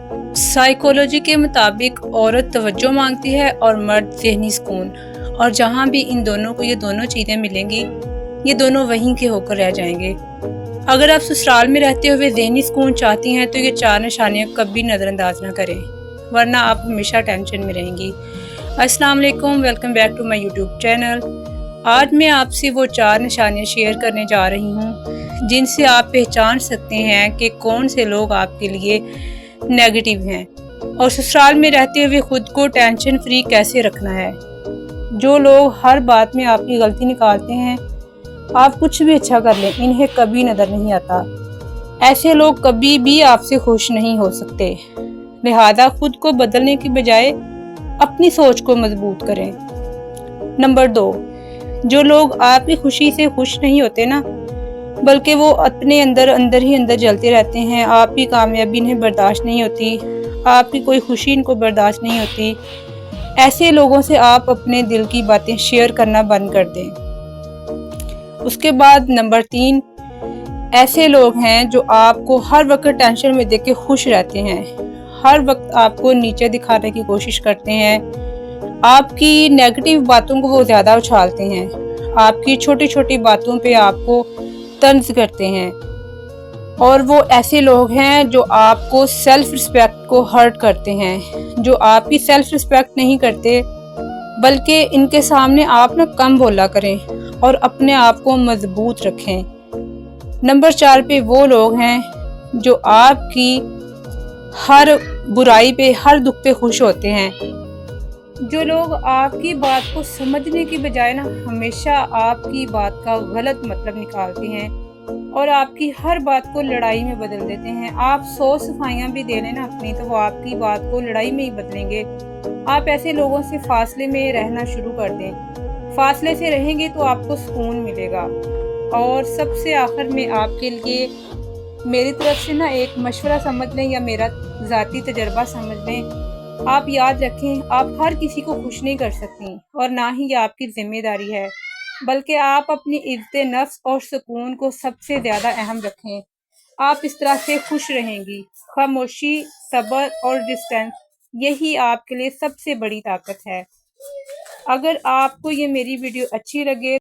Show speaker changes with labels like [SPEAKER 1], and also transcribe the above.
[SPEAKER 1] Psychology के मुताबिक औरत तवज्जो मांगती है और मर्द ज़हनी सुकून, और जहाँ भी इन दोनों को ये दोनों चीज़ें मिलेंगी, ये दोनों वहीं के होकर रह जाएंगे। अगर आप ससुराल में रहते हुए ज़हनी सुकून चाहती हैं तो ये 4 निशानियाँ कभी नज़रअंदाज ना करें, वरना आप हमेशा टेंशन में रहेंगी। अस्सलाम वालेकुम, welcome back to my YouTube channel. आज मैं आपसे वो 4 निशानियाँ शेयर करने जा रही हूँ जिनसे आप पहचान सकते हैं कि कौन से लोग आपके लिए नेगेटिव हैं, और ससुराल में रहते हुए खुद को टेंशन फ्री कैसे रखना है। जो लोग हर बात में आपकी गलती निकालते हैं, आप कुछ भी अच्छा कर लें, इन्हें कभी नज़र नहीं आता। ऐसे लोग कभी भी आपसे खुश नहीं हो सकते। लिहाजा खुद को बदलने की बजाय अपनी सोच को मजबूत करें। नंबर 2, जो लोग आपकी खुशी से खुश नहीं होते ना, बल्कि वो अपने अंदर ही जलते रहते हैं। आपकी कामयाबी इन्हें बर्दाश्त नहीं होती, आपकी कोई खुशी इनको बर्दाश्त नहीं होती। ऐसे लोगों से आप अपने दिल की बातें शेयर करना बंद कर दें। उसके बाद नंबर 3, ऐसे लोग हैं जो आपको हर वक्त टेंशन में देख के खुश रहते हैं, हर वक्त आपको नीचे दिखाने की कोशिश करते हैं। आपकी नेगेटिव बातों को वो ज़्यादा उछालते हैं, आपकी छोटी छोटी बातों पे आपको तंज करते हैं, और वो ऐसे लोग हैं जो आपको सेल्फ रिस्पेक्ट को हर्ट करते हैं, जो आपकी सेल्फ रिस्पेक्ट नहीं करते, बल्कि इनके सामने आप ना कम बोला करें और अपने आप को मजबूत रखें। नंबर 4 पे वो लोग हैं जो आपकी हर बुराई पे, हर दुख पे खुश होते हैं। जो लोग आपकी बात को समझने की बजाय ना हमेशा आपकी बात का गलत मतलब निकालते हैं और आपकी हर बात को लड़ाई में बदल देते हैं। आप 100 सफाइयाँ भी दे लें ना अपनी, तो वो आपकी बात को लड़ाई में ही बदलेंगे। आप ऐसे लोगों से फासले में रहना शुरू कर दें। फासले से रहेंगे तो आपको सुकून मिलेगा। और सबसे आखिर में आपके लिए मेरी तरफ से ना एक मशवरा समझ लें या मेरा ज़ाती तजर्बा समझ लें। आप याद रखें, आप हर किसी को खुश नहीं कर सकती, और ना ही ये आपकी जिम्मेदारी है, बल्कि आप अपनी इज्जत नफ्स और सुकून को सबसे ज़्यादा अहम रखें। आप इस तरह से खुश रहेंगी। खामोशी, सब्र और डिस्टेंस, यही आपके लिए सबसे बड़ी ताकत है। अगर आपको ये मेरी वीडियो अच्छी लगे